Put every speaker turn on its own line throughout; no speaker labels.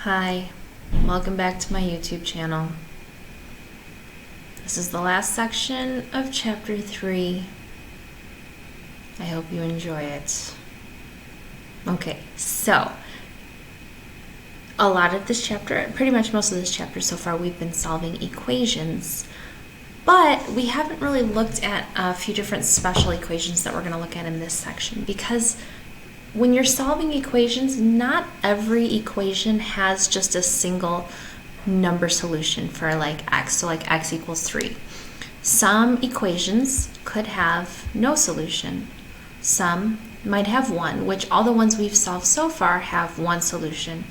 Hi, welcome back to my YouTube channel. This is the last section of chapter 3. I hope you enjoy it. Okay, so a lot of this chapter, pretty much most of this chapter so far, we've been solving equations, but we haven't really looked at a few different special equations that we're going to look at in this section, because when you're solving equations, not every equation has just a single number solution for like x, so like x equals 3. Some equations could have no solution. Some might have one, which all the ones we've solved so far have one solution.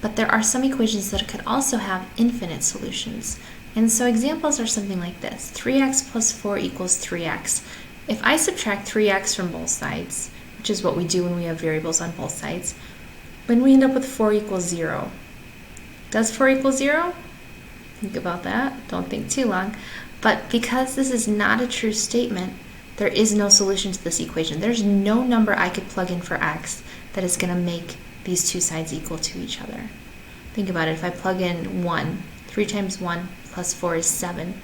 But there are some equations that could also have infinite solutions. And so examples are something like this. 3x plus 4 equals 3x. If I subtract 3x from both sides, which is what we do when we have variables on both sides, then we end up with 4 equals 0. Does 4 equal 0? Think about that. Don't think too long. But because this is not a true statement, there is no solution to this equation. There's no number I could plug in for x that is going to make these two sides equal to each other. Think about it. If I plug in 1, 3 times 1 plus 4 is 7.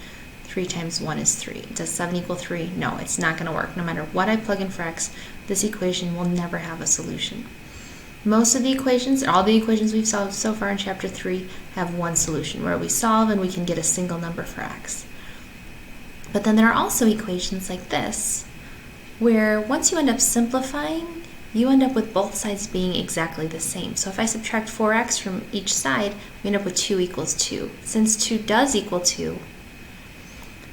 3 times 1 is 3. Does 7 equal 3? No, it's not going to work. No matter what I plug in for x, this equation will never have a solution. Most of the equations, all the equations we've solved so far in chapter 3, have one solution where we solve and we can get a single number for x. But then there are also equations like this, where once you end up simplifying, you end up with both sides being exactly the same. So if I subtract 4x from each side, we end up with 2 equals 2. Since 2 does equal 2,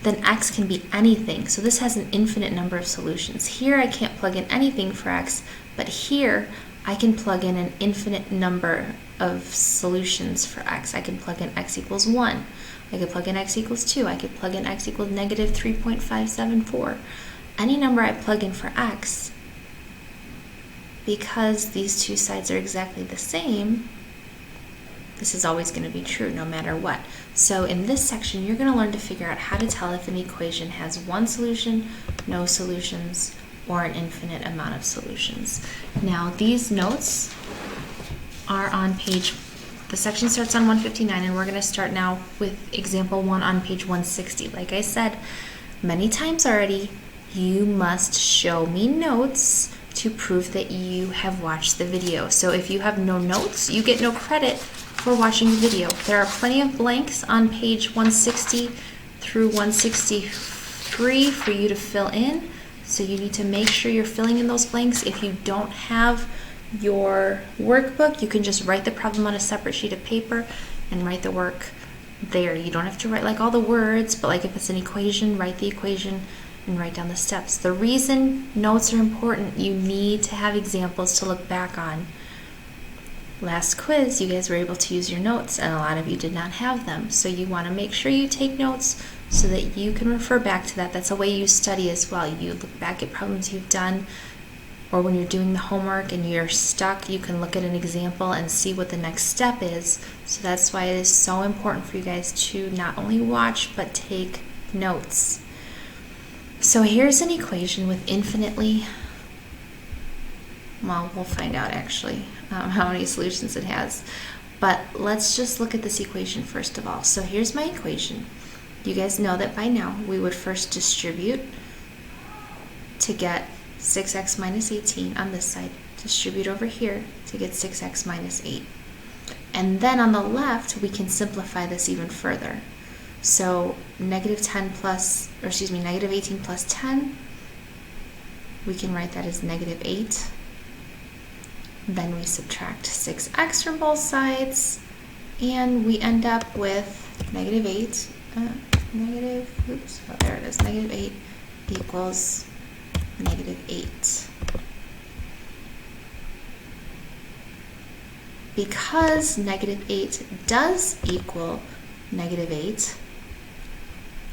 then x can be anything. So this has an infinite number of solutions. Here I can't plug in anything for x, but here I can plug in an infinite number of solutions for x. I can plug in x equals 1. I could plug in x equals 2. I could plug in x equals negative 3.574. Any number I plug in for x, because these two sides are exactly the same, this is always going to be true no matter what. So in this section, you're going to learn to figure out how to tell if an equation has one solution, no solutions, or an infinite amount of solutions. Now, these notes are on page, the section starts on 159, and we're going to start now with example 1 on page 160. Like I said many times already, you must show me notes to prove that you have watched the video. So if you have no notes, you get no credit for watching the video. There are plenty of blanks on page 160 through 163 for you to fill in. So you need to make sure you're filling in those blanks. If you don't have your workbook, you can just write the problem on a separate sheet of paper and write the work there. You don't have to write like all the words, but like if it's an equation, write the equation and write down the steps. The reason notes are important, you need to have examples to look back on. Last quiz, you guys were able to use your notes, and a lot of you did not have them. So you want to make sure you take notes so that you can refer back to that. That's a way you study as well. You look back at problems you've done, or when you're doing the homework and you're stuck, you can look at an example and see what the next step is. So that's why it is so important for you guys to not only watch, but take notes. So here's an equation with infinitely, well, we'll find out actually how many solutions it has. But let's just look at this equation first of all. So here's my equation. You guys know that by now we would first distribute to get 6x minus 18 on this side. Distribute over here to get 6x minus 8. And then on the left, we can simplify this even further. So negative 18 plus 10, we can write that as negative 8. Then we subtract 6x from both sides, and we end up with negative 8. Negative 8 equals negative 8. Because negative 8 does equal negative 8,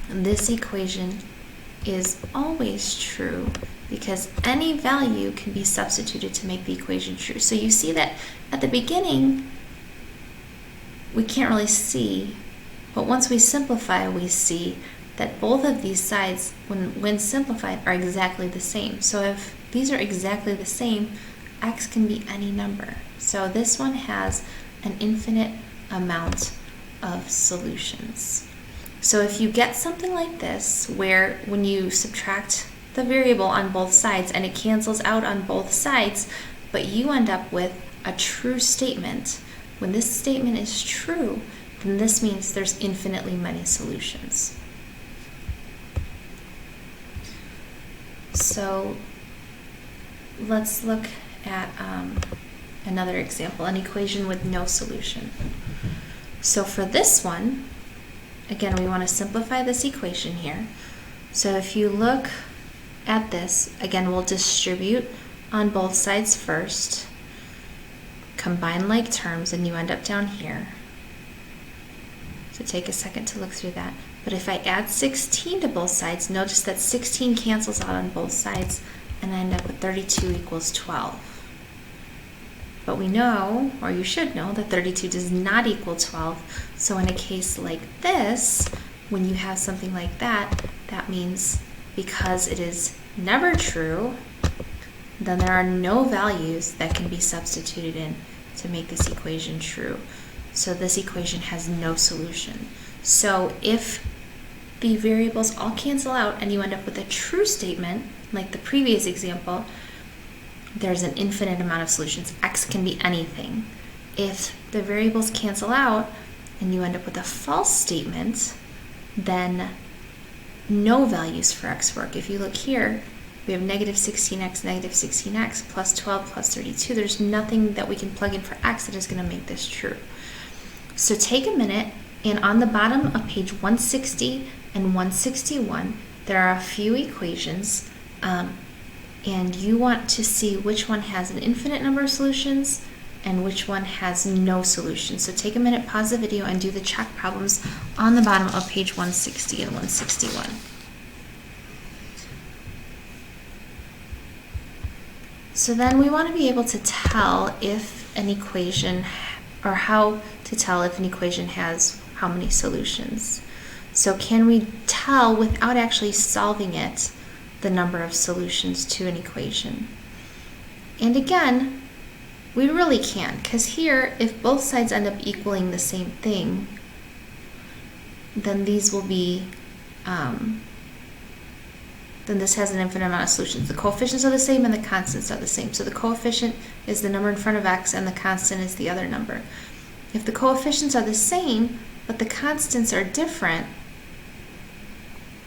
this equation is always true because any value can be substituted to make the equation true. So you see that at the beginning, we can't really see, but once we simplify, we see that both of these sides, when simplified, are exactly the same. So if these are exactly the same, x can be any number. So this one has an infinite amount of solutions. So if you get something like this, where when you subtract the variable on both sides and it cancels out on both sides, but you end up with a true statement, when this statement is true, then this means there's infinitely many solutions. So let's look at another example, an equation with no solution. So for this one, again, we want to simplify this equation here. So if you look at this, again, we'll distribute on both sides first, combine like terms, and you end up down here. So take a second to look through that. But if I add 16 to both sides, notice that 16 cancels out on both sides, and I end up with 32 equals 12. But we know, or you should know, that 32 does not equal 12. So in a case like this, when you have something like that, that means because it is never true, then there are no values that can be substituted in to make this equation true. So this equation has no solution. So if the variables all cancel out and you end up with a true statement, like the previous example, there's an infinite amount of solutions. X can be anything. If the variables cancel out and you end up with a false statement, then no values for x work. If you look here, we have negative 16x plus 12 plus 32. There's nothing that we can plug in for x that is going to make this true. So take a minute, and on the bottom of page 160 and 161, there are a few equations, and you want to see which one has an infinite number of solutions and which one has no solution. So take a minute, pause the video, and do the check problems on the bottom of page 160 and 161. So then we want to be able to tell if an equation, or how to tell if an equation has how many solutions. So can we tell without actually solving it the number of solutions to an equation? And again, we really can, because here, if both sides end up equaling the same thing, then these will be, then this has an infinite amount of solutions. The coefficients are the same and the constants are the same. So the coefficient is the number in front of x and the constant is the other number. If the coefficients are the same, but the constants are different,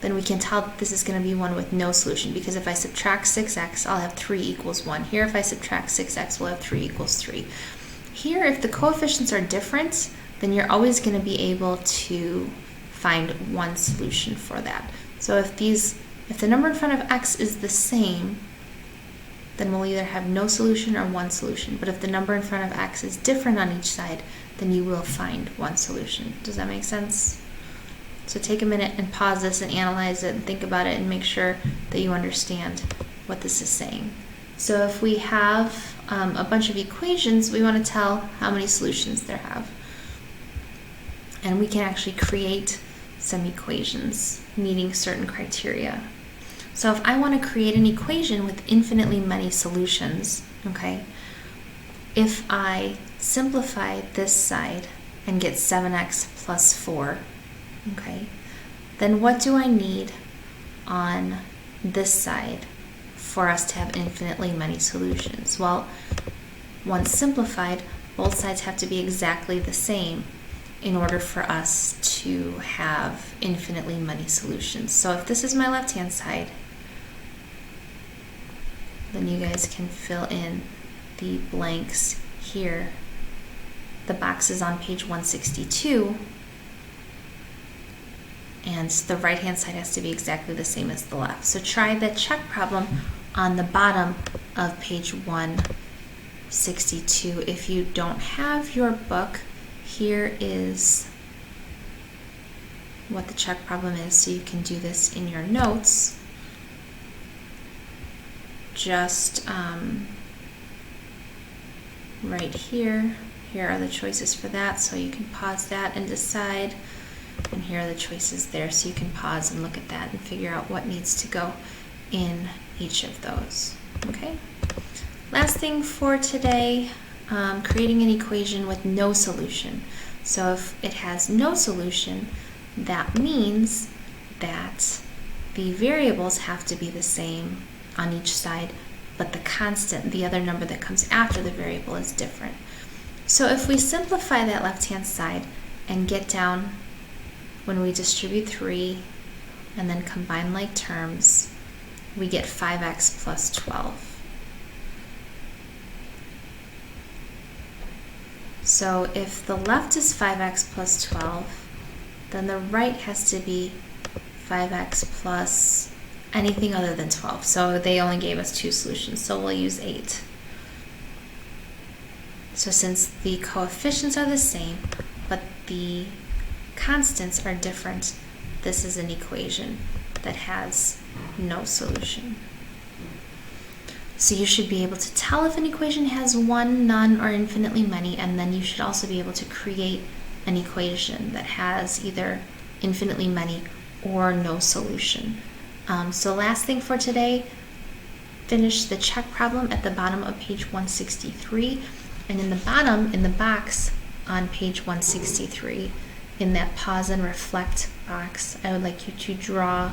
then we can tell that this is going to be one with no solution, because if I subtract 6x, I'll have 3 equals 1. Here, if I subtract 6x, we'll have 3 equals 3. Here, if the coefficients are different, then you're always going to be able to find one solution for that. So if the number in front of x is the same, then we'll either have no solution or one solution. But if the number in front of x is different on each side, then you will find one solution. Does that make sense? So take a minute and pause this and analyze it and think about it and make sure that you understand what this is saying. So if we have a bunch of equations, we want to tell how many solutions they have. And we can actually create some equations meeting certain criteria. So if I want to create an equation with infinitely many solutions, okay, if I simplify this side and get 7x plus 4, okay, then what do I need on this side for us to have infinitely many solutions? Well, once simplified, both sides have to be exactly the same in order for us to have infinitely many solutions. So if this is my left-hand side, then you guys can fill in the blanks here. The box is on page 162, and the right-hand side has to be exactly the same as the left. So try the check problem on the bottom of page 162. If you don't have your book, here is what the check problem is, so you can do this in your notes. Just right here are the choices for that, so you can pause that and decide. And here are the choices there, so you can pause and look at that and figure out what needs to go in each of those. Okay? Last thing for today, creating an equation with no solution. So if it has no solution, that means that the variables have to be the same on each side, but the constant, the other number that comes after the variable, is different. So if we simplify that left-hand side and get down when we distribute 3 and then combine like terms, we get 5x plus 12. So if the left is 5x plus 12, then the right has to be 5x plus anything other than 12. So they only gave us 2 solutions, so we'll use 8. So since the coefficients are the same, but the constants are different, this is an equation that has no solution. So you should be able to tell if an equation has one, none, or infinitely many, and then you should also be able to create an equation that has either infinitely many or no solution. So last thing for today, finish the check problem at the bottom of page 163, and in the bottom, in the box on page 163, in that pause and reflect box, I would like you to draw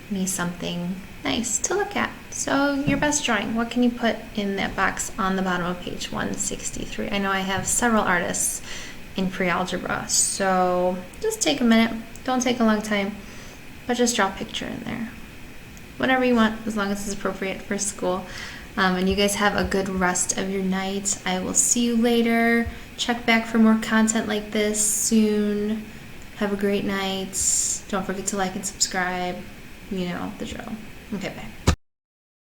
me something nice to look at. So your best drawing, what can you put in that box on the bottom of page 163? I know I have several artists in pre-algebra, so just take a minute, don't take a long time, but just draw a picture in there. Whatever you want, as long as it's appropriate for school. And you guys have a good rest of your night. I will see you later. Check back for more content like this soon. Have a great night. Don't forget to like and subscribe. You know the drill. Okay, bye.